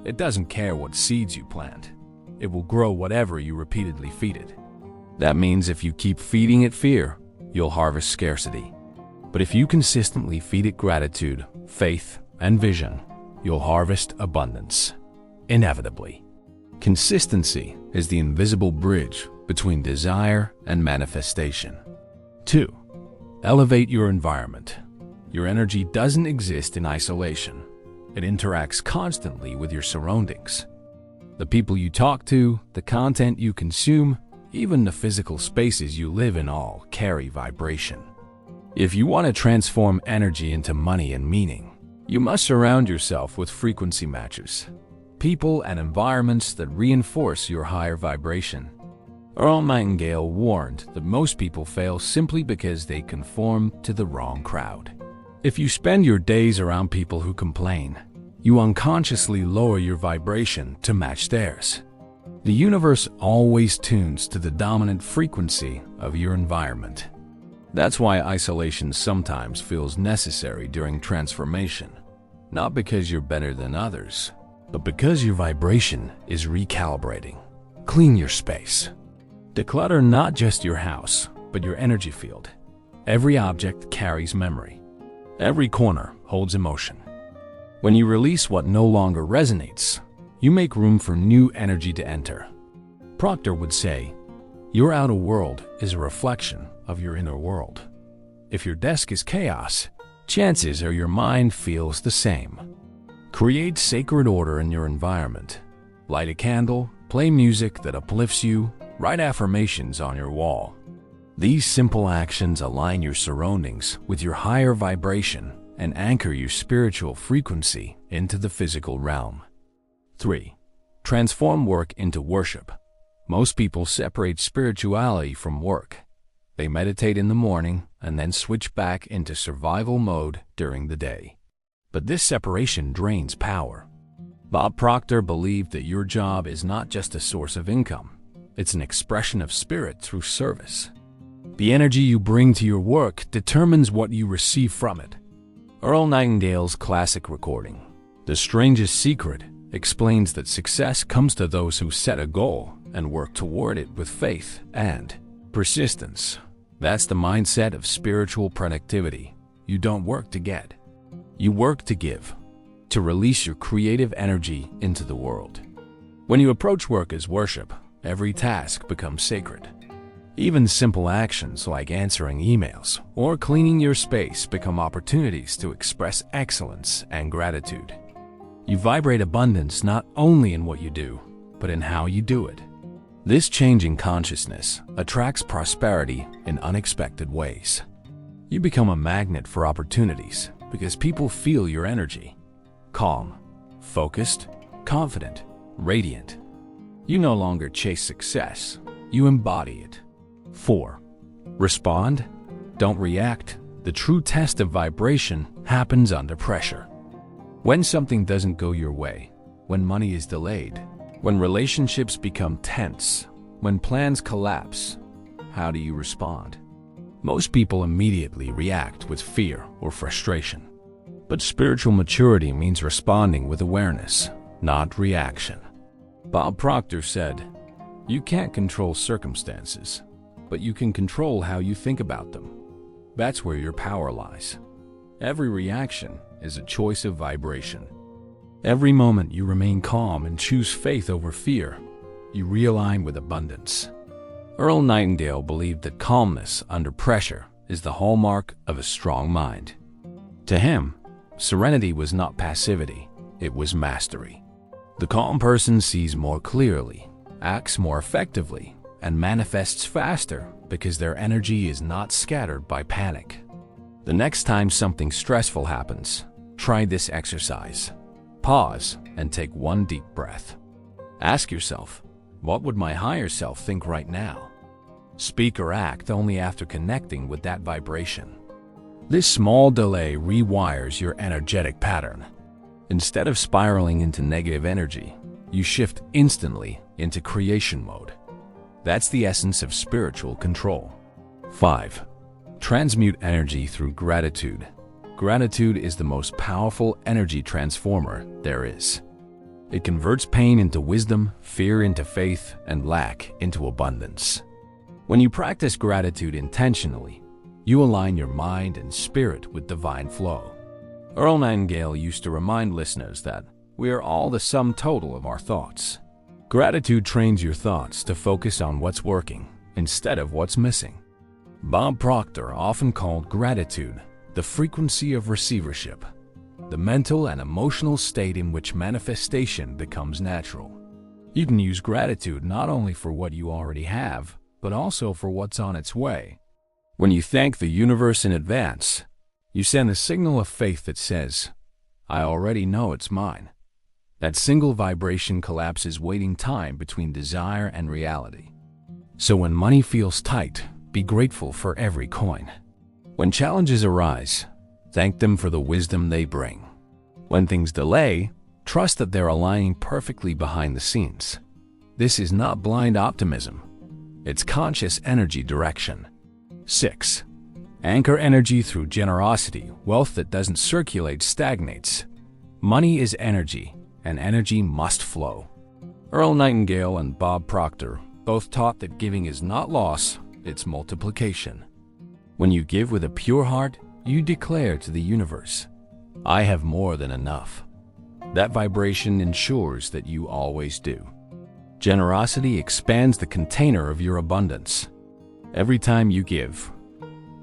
It doesn't care what seeds you plant. It will grow whatever you repeatedly feed it. That means if you keep feeding it fear, you'll harvest scarcity. But if you consistently feed it gratitude, faith, and vision, you'll harvest abundance. Inevitably. Consistency is the invisible bridge between desire and manifestation. 2. Elevate your environment. Your energy doesn't exist in isolation. It interacts constantly with your surroundings. The people you talk to, the content you consume, even the physical spaces you live in all carry vibration. If you want to transform energy into money and meaning, you must surround yourself with frequency matchers, people and environments that reinforce your higher vibration. Earl Nightingale warned that most people fail simply because they conform to the wrong crowd. If you spend your days around people who complain, you unconsciously lower your vibration to match theirs. The universe always tunes to the dominant frequency of your environment. That's why isolation sometimes feels necessary during transformation, not because you're better than others, but because your vibration is recalibrating. Clean your space. Declutter not just your house, but your energy field. Every object carries memory. Every corner holds emotion. When you release what no longer resonates, you make room for new energy to enter. Proctor would say, your outer world is a reflection of your inner world. If your desk is chaos, chances are your mind feels the same. Create sacred order in your environment. Light a candle, play music that uplifts you, write affirmations on your wall. These simple actions align your surroundings with your higher vibration and anchor your spiritual frequency into the physical realm. 3. Transform work into worship. Most people separate spirituality from work. They meditate in the morning and then switch back into survival mode during the day. But this separation drains power. Bob Proctor believed that your job is not just a source of income. It's an expression of spirit through service. The energy you bring to your work determines what you receive from it. Earl Nightingale's classic recording, The Strangest Secret, explains that success comes to those who set a goal and work toward it with faith and persistence. That's the mindset of spiritual productivity. You don't work to get. You work to give, to release your creative energy into the world. When you approach work as worship, every task becomes sacred. Even simple actions like answering emails or cleaning your space become opportunities to express excellence and gratitude. You vibrate abundance not only in what you do, but in how you do it. This changing consciousness attracts prosperity in unexpected ways. You become a magnet for opportunities because people feel your energy. Calm, focused, confident, radiant. You no longer chase success, you embody it. 4. Respond, don't react. The true test of vibration happens under pressure. When something doesn't go your way, when money is delayed, when relationships become tense, when plans collapse, how do you respond? Most people immediately react with fear or frustration. But spiritual maturity means responding with awareness, not reaction. Bob Proctor said, "You can't control circumstances, but you can control how you think about them. That's where your power lies." Every reaction is a choice of vibration. Every moment you remain calm and choose faith over fear, you realign with abundance. Earl Nightingale believed that calmness under pressure is the hallmark of a strong mind. To him, serenity was not passivity, it was mastery. The calm person sees more clearly, acts more effectively, and manifests faster because their energy is not scattered by panic. The next time something stressful happens, try this exercise. Pause and take one deep breath. Ask yourself, what would my higher self think right now? Speak or act only after connecting with that vibration. This small delay rewires your energetic pattern. Instead of spiraling into negative energy, you shift instantly into creation mode. That's the essence of spiritual control. 5. Transmute energy through gratitude. Gratitude is the most powerful energy transformer there is. It converts pain into wisdom, fear into faith, and lack into abundance. When you practice gratitude intentionally, you align your mind and spirit with divine flow. Earl Nightingale used to remind listeners that we are all the sum total of our thoughts. Gratitude trains your thoughts to focus on what's working instead of what's missing. Bob Proctor often called gratitude the frequency of receivership, the mental and emotional state in which manifestation becomes natural. You can use gratitude not only for what you already have, but also for what's on its way. When you thank the universe in advance, you send a signal of faith that says, "I already know it's mine." That single vibration collapses waiting time between desire and reality. So when money feels tight, be grateful for every coin. When challenges arise, thank them for the wisdom they bring. When things delay, trust that they're aligning perfectly behind the scenes. This is not blind optimism. It's conscious energy direction. 6. Anchor energy through generosity. Wealth that doesn't circulate stagnates. Money is energy, and energy must flow. Earl Nightingale and Bob Proctor both taught that giving is not loss, it's multiplication. When you give with a pure heart, you declare to the universe, "I have more than enough." That vibration ensures that you always do. Generosity expands the container of your abundance. Every time you give,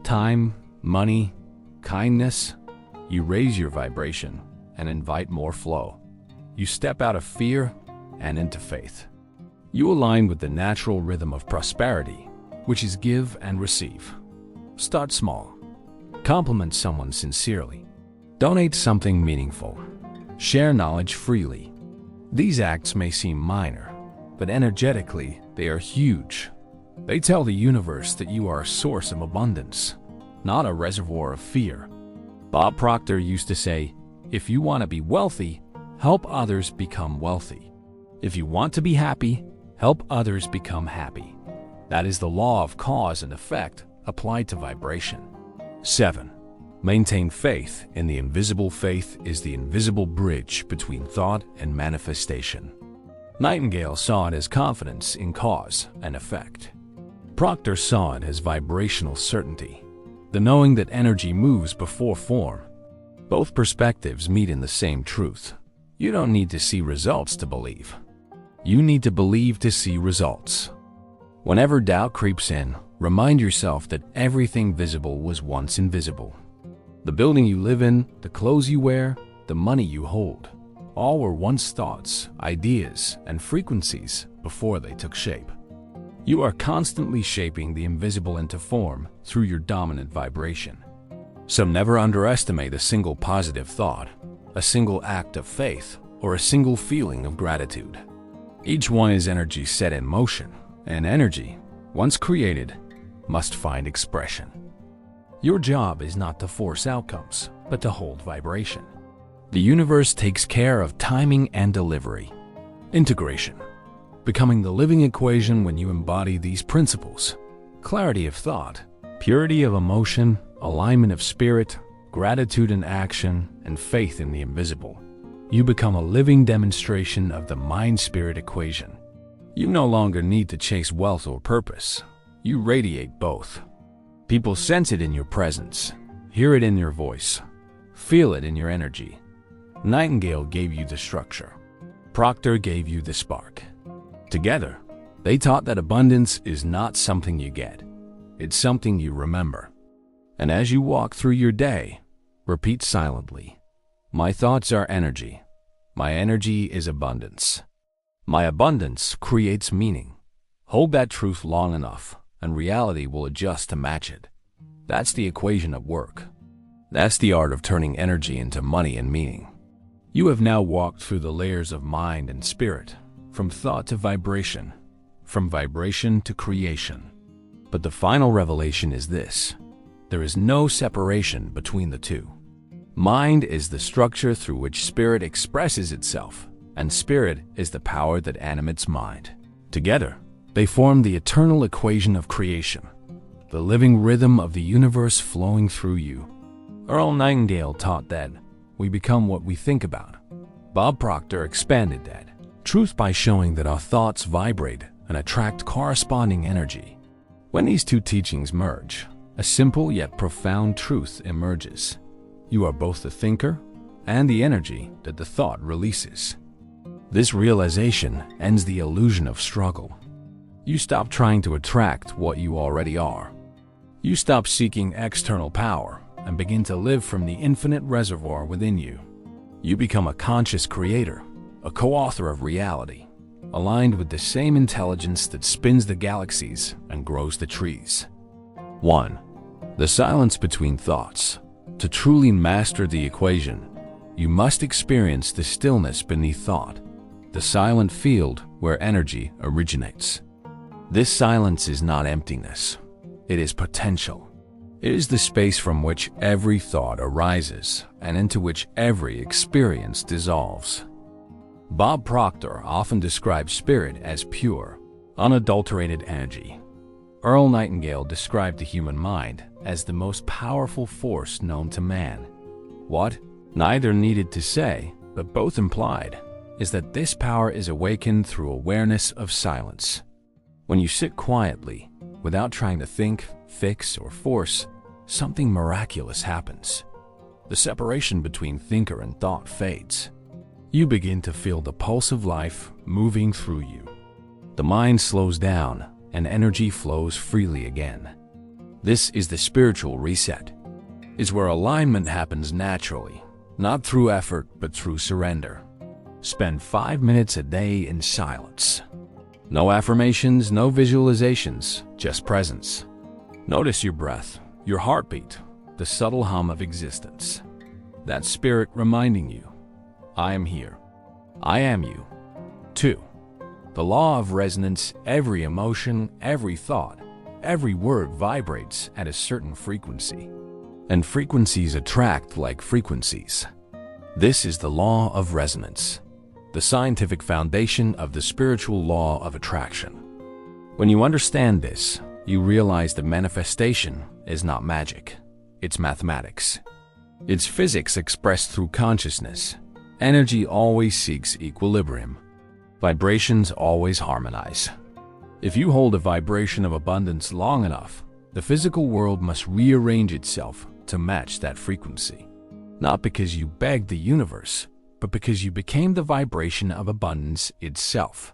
time, money, kindness, you raise your vibration and invite more flow. You step out of fear and into faith. You align with the natural rhythm of prosperity, which is give and receive. Start small. Compliment someone sincerely. Donate something meaningful. Share knowledge freely. These acts may seem minor, but energetically, they are huge. They tell the universe that you are a source of abundance, not a reservoir of fear. Bob Proctor used to say, "If you want to be wealthy, help others become wealthy. If you want to be happy, help others become happy." That is the law of cause and effect applied to vibration. 7. Maintain faith in the invisible. Faith is the invisible bridge between thought and manifestation. Nightingale saw it as confidence in cause and effect. Proctor saw it as vibrational certainty, the knowing that energy moves before form. Both perspectives meet in the same truth. You don't need to see results to believe. You need to believe to see results. Whenever doubt creeps in, remind yourself that everything visible was once invisible. The building you live in, the clothes you wear, the money you hold, all were once thoughts, ideas, and frequencies before they took shape. You are constantly shaping the invisible into form through your dominant vibration. So never underestimate a single positive thought, a single act of faith, or a single feeling of gratitude. Each one is energy set in motion, and energy, once created, must find expression. Your job is not to force outcomes, but to hold vibration. The universe takes care of timing and delivery. Integration. Becoming the living equation when you embody these principles. Clarity of thought, purity of emotion, alignment of spirit, gratitude in action, and faith in the invisible. You become a living demonstration of the mind-spirit equation. You no longer need to chase wealth or purpose. You radiate both. People sense it in your presence, hear it in your voice, feel it in your energy. Nightingale gave you the structure. Proctor gave you the spark. Together, they taught that abundance is not something you get. It's something you remember. And as you walk through your day, repeat silently, "My thoughts are energy. My energy is abundance. My abundance creates meaning." Hold that truth long enough, and reality will adjust to match it. That's the equation at work. That's the art of turning energy into money and meaning. You have now walked through the layers of mind and spirit, from thought to vibration, from vibration to creation. But the final revelation is this: There is no separation between the two. Mind is the structure through which spirit expresses itself, and spirit is the power that animates mind. Together, they form the eternal equation of creation, the living rhythm of the universe flowing through you. Earl Nightingale taught that we become what we think about. Bob Proctor expanded that truth by showing that our thoughts vibrate and attract corresponding energy. When these two teachings merge, a simple yet profound truth emerges. You are both the thinker and the energy that the thought releases. This realization ends the illusion of struggle. You stop trying to attract what you already are. You stop seeking external power and begin to live from the infinite reservoir within you. You become a conscious creator, a co-author of reality, aligned with the same intelligence that spins the galaxies and grows the trees. 1. The silence between thoughts. To truly master the equation, you must experience the stillness beneath thought, the silent field where energy originates. This silence is not emptiness. It is potential. It is the space from which every thought arises and into which every experience dissolves. Bob Proctor often describes spirit as pure, unadulterated energy. Earl Nightingale described the human mind as the most powerful force known to man. What neither needed to say, but both implied, is that this power is awakened through awareness of silence. When you sit quietly, without trying to think, fix, or force, something miraculous happens. The separation between thinker and thought fades. You begin to feel the pulse of life moving through you. The mind slows down and energy flows freely again. This is the spiritual reset. It's where alignment happens naturally, not through effort but through surrender. Spend 5 minutes a day in silence. No affirmations, no visualizations, just presence. Notice your breath, your heartbeat, the subtle hum of existence. That spirit reminding you, I am here. I am you. 2. The law of resonance. Every emotion, every thought, every word vibrates at a certain frequency. And frequencies attract like frequencies. This is the law of resonance, the scientific foundation of the spiritual law of attraction. When you understand this, you realize that manifestation is not magic. It's mathematics. It's physics expressed through consciousness. Energy always seeks equilibrium. Vibrations always harmonize. If you hold a vibration of abundance long enough, the physical world must rearrange itself to match that frequency. Not because you begged the universe, but because you became the vibration of abundance itself.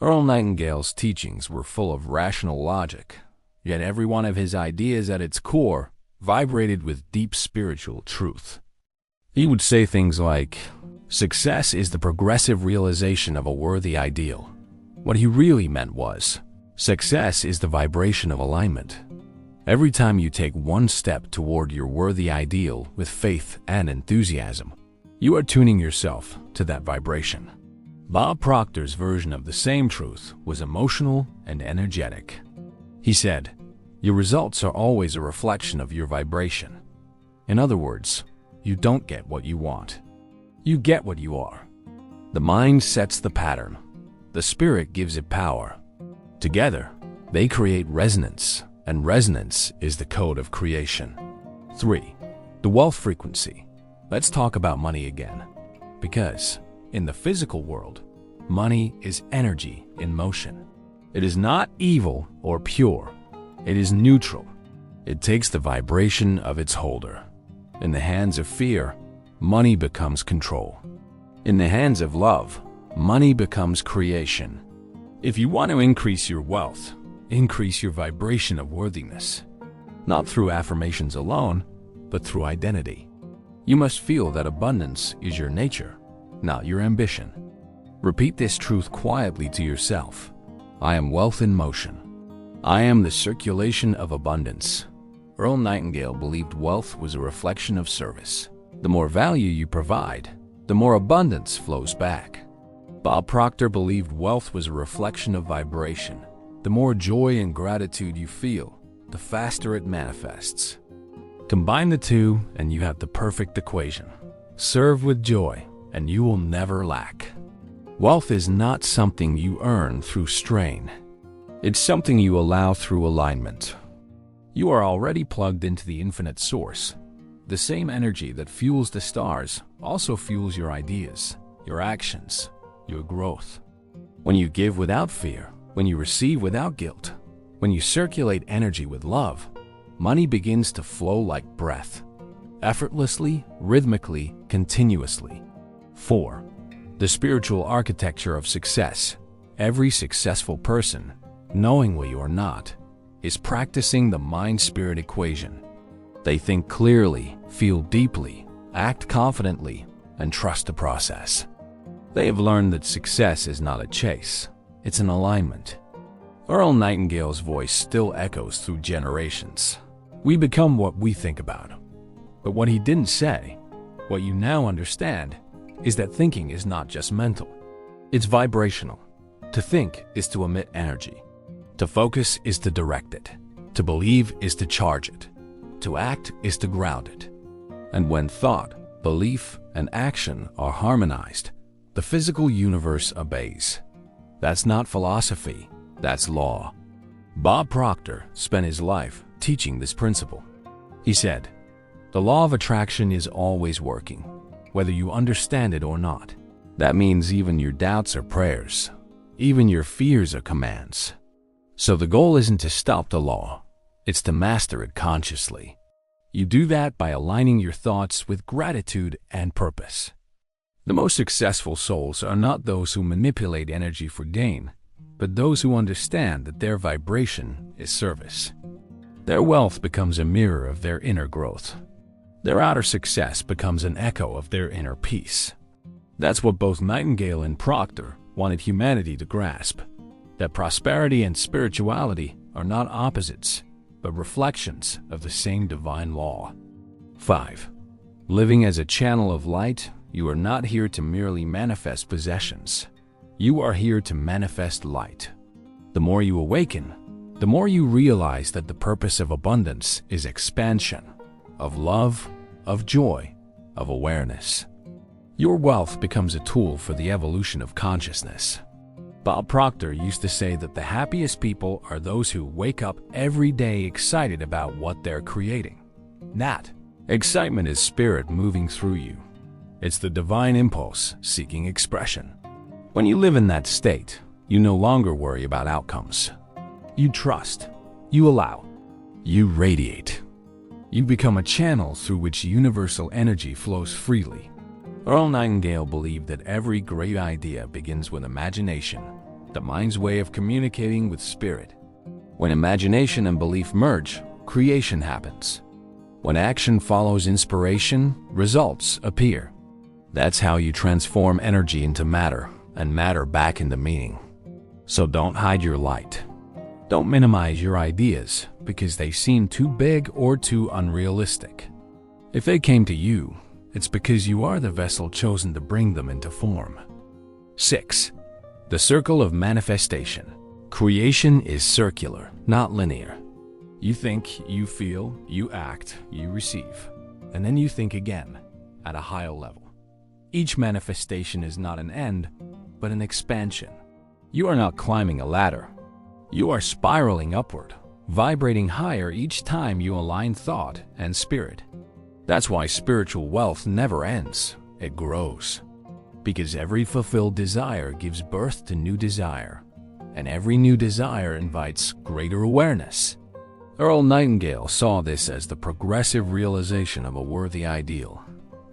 Earl Nightingale's teachings were full of rational logic, yet every one of his ideas at its core vibrated with deep spiritual truth. He would say things like, success is the progressive realization of a worthy ideal. What he really meant was, success is the vibration of alignment. Every time you take one step toward your worthy ideal with faith and enthusiasm, you are tuning yourself to that vibration. Bob Proctor's version of the same truth was emotional and energetic. He said, your results are always a reflection of your vibration. In other words, you don't get what you want. You get what you are. The mind sets the pattern. The spirit gives it power. Together, they create resonance, and resonance is the code of creation. 3. The wealth frequency. Let's talk about money again. Because, in the physical world, money is energy in motion. It is not evil or pure. It is neutral. It takes the vibration of its holder. In the hands of fear, money becomes control. In the hands of love, money becomes creation. If you want to increase your wealth, increase your vibration of worthiness. Not through affirmations alone, but through identity. You must feel that abundance is your nature, not your ambition. Repeat this truth quietly to yourself. I am wealth in motion. I am the circulation of abundance. Earl Nightingale believed wealth was a reflection of service. The more value you provide, the more abundance flows back. Bob Proctor believed wealth was a reflection of vibration. The more joy and gratitude you feel, the faster it manifests. Combine the two and you have the perfect equation. Serve with joy and you will never lack. Wealth is not something you earn through strain. It's something you allow through alignment. You are already plugged into the infinite source. The same energy that fuels the stars also fuels your ideas, your actions, your growth. When you give without fear, when you receive without guilt, when you circulate energy with love, money begins to flow like breath, effortlessly, rhythmically, continuously. 4. The spiritual architecture of success. Every successful person, knowingly or not, is practicing the mind-spirit equation. They think clearly, feel deeply, act confidently, and trust the process. They have learned that success is not a chase, it's an alignment. Earl Nightingale's voice still echoes through generations. We become what we think about. But what he didn't say, what you now understand, is that thinking is not just mental. It's vibrational. To think is to emit energy. To focus is to direct it. To believe is to charge it. To act is to ground it. And when thought, belief, and action are harmonized, the physical universe obeys. That's not philosophy, that's law. Bob Proctor spent his life teaching this principle. He said, "The law of attraction is always working, whether you understand it or not. That means even your doubts are prayers, even your fears are commands." So the goal isn't to stop the law, it's to master it consciously. You do that by aligning your thoughts with gratitude and purpose. The most successful souls are not those who manipulate energy for gain, but those who understand that their vibration is service. Their wealth becomes a mirror of their inner growth. Their outer success becomes an echo of their inner peace. That's what both Nightingale and Proctor wanted humanity to grasp, that prosperity and spirituality are not opposites, but reflections of the same divine law. 5. Living as a channel of light, you are not here to merely manifest possessions. You are here to manifest light. The more you awaken, the more you realize that the purpose of abundance is expansion, of love, of joy, of awareness. Your wealth becomes a tool for the evolution of consciousness. Bob Proctor used to say that the happiest people are those who wake up every day excited about what they're creating. That excitement is spirit moving through you. It's the divine impulse seeking expression. When you live in that state, you no longer worry about outcomes. You trust, you allow, you radiate. You become a channel through which universal energy flows freely. Earl Nightingale believed that every great idea begins with imagination, the mind's way of communicating with spirit. When imagination and belief merge, creation happens. When action follows inspiration, results appear. That's how you transform energy into matter and matter back into meaning. So don't hide your light. Don't minimize your ideas because they seem too big or too unrealistic. If they came to you, it's because you are the vessel chosen to bring them into form. 6. The circle of manifestation. Creation is circular, not linear. You think, you feel, you act, you receive, and then you think again at a higher level. Each manifestation is not an end, but an expansion. You are not climbing a ladder. You are spiraling upward, vibrating higher each time you align thought and spirit. That's why spiritual wealth never ends, it grows. Because every fulfilled desire gives birth to new desire, and every new desire invites greater awareness. Earl Nightingale saw this as the progressive realization of a worthy ideal.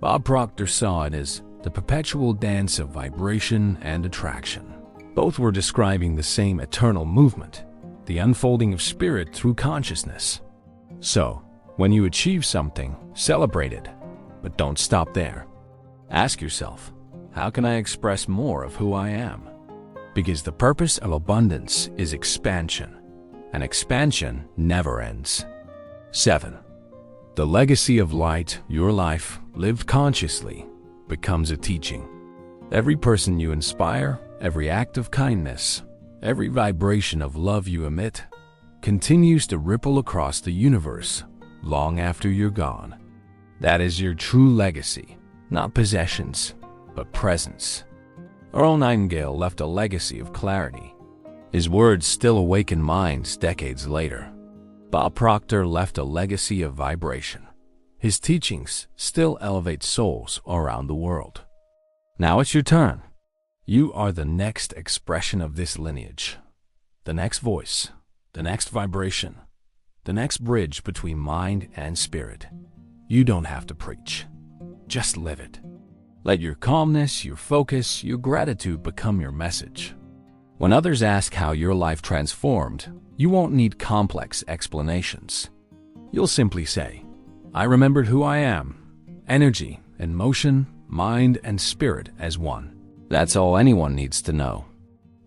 Bob Proctor saw it as the perpetual dance of vibration and attraction. Both were describing the same eternal movement, the unfolding of spirit through consciousness. So, when you achieve something, celebrate it, but don't stop there. Ask yourself, how can I express more of who I am? Because the purpose of abundance is expansion, and expansion never ends. 7. The legacy of light, your life, lived consciously, becomes a teaching. Every person you inspire, every act of kindness, every vibration of love you emit, continues to ripple across the universe, long after you're gone. That is your true legacy, not possessions, but presence. Earl Nightingale left a legacy of clarity. His words still awaken minds decades later. Bob Proctor left a legacy of vibration. His teachings still elevate souls around the world. Now it's your turn. You are the next expression of this lineage. The next voice, the next vibration, the next bridge between mind and spirit. You don't have to preach. Just live it. Let your calmness, your focus, your gratitude become your message. When others ask how your life transformed, you won't need complex explanations. You'll simply say, I remembered who I am. Energy and motion, mind and spirit as one. That's all anyone needs to know.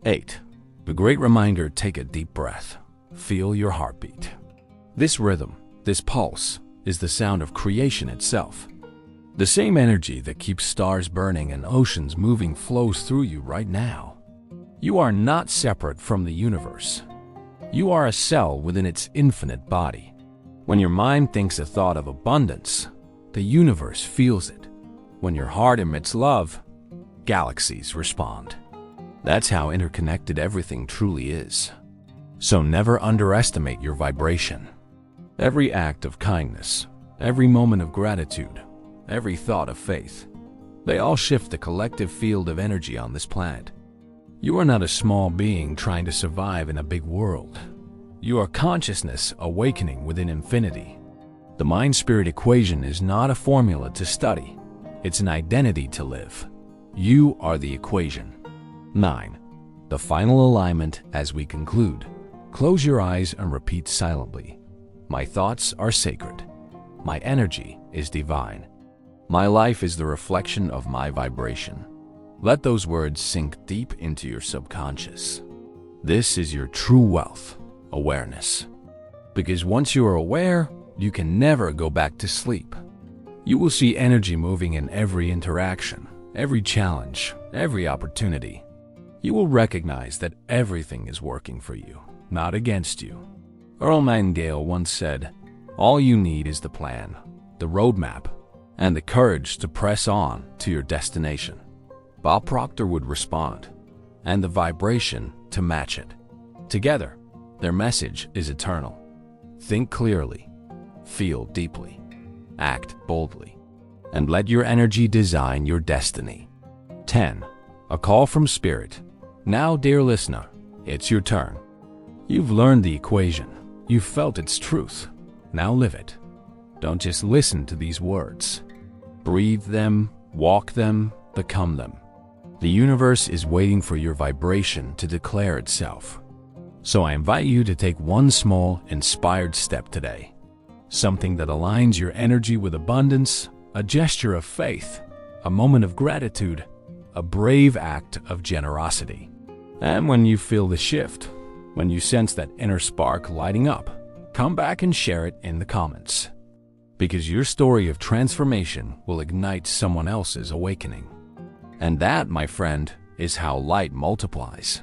8. The great reminder: take a deep breath. Feel your heartbeat. This rhythm, this pulse, is the sound of creation itself. The same energy that keeps stars burning and oceans moving flows through you right now. You are not separate from the universe. You are a cell within its infinite body. When your mind thinks a thought of abundance, the universe feels it. When your heart emits love, galaxies respond. That's how interconnected everything truly is. So never underestimate your vibration. Every act of kindness, every moment of gratitude, every thought of faith, they all shift the collective field of energy on this planet. You are not a small being trying to survive in a big world. You are consciousness awakening within infinity. The mind-spirit equation is not a formula to study. It's an identity to live. You are the equation. 9. The final alignment as we conclude. Close your eyes and repeat silently. My thoughts are sacred. My energy is divine. My life is the reflection of my vibration. Let those words sink deep into your subconscious. This is your true wealth, awareness. Because once you are aware, you can never go back to sleep. You will see energy moving in every interaction, every challenge, every opportunity. You will recognize that everything is working for you, not against you. Earl Nightingale once said, all you need is the plan, the roadmap, and the courage to press on to your destination. Bob Proctor would respond, and the vibration to match it. Together, their message is eternal. Think clearly, feel deeply, act boldly, and let your energy design your destiny. 10. A call from Spirit. Now, dear listener, it's your turn. You've learned the equation. You've felt its truth. Now live it. Don't just listen to these words. Breathe them, walk them, become them. The universe is waiting for your vibration to declare itself. So I invite you to take one small, inspired step today. Something that aligns your energy with abundance, a gesture of faith, a moment of gratitude, a brave act of generosity. And when you feel the shift, when you sense that inner spark lighting up, come back and share it in the comments. Because your story of transformation will ignite someone else's awakening. And that, my friend, is how light multiplies.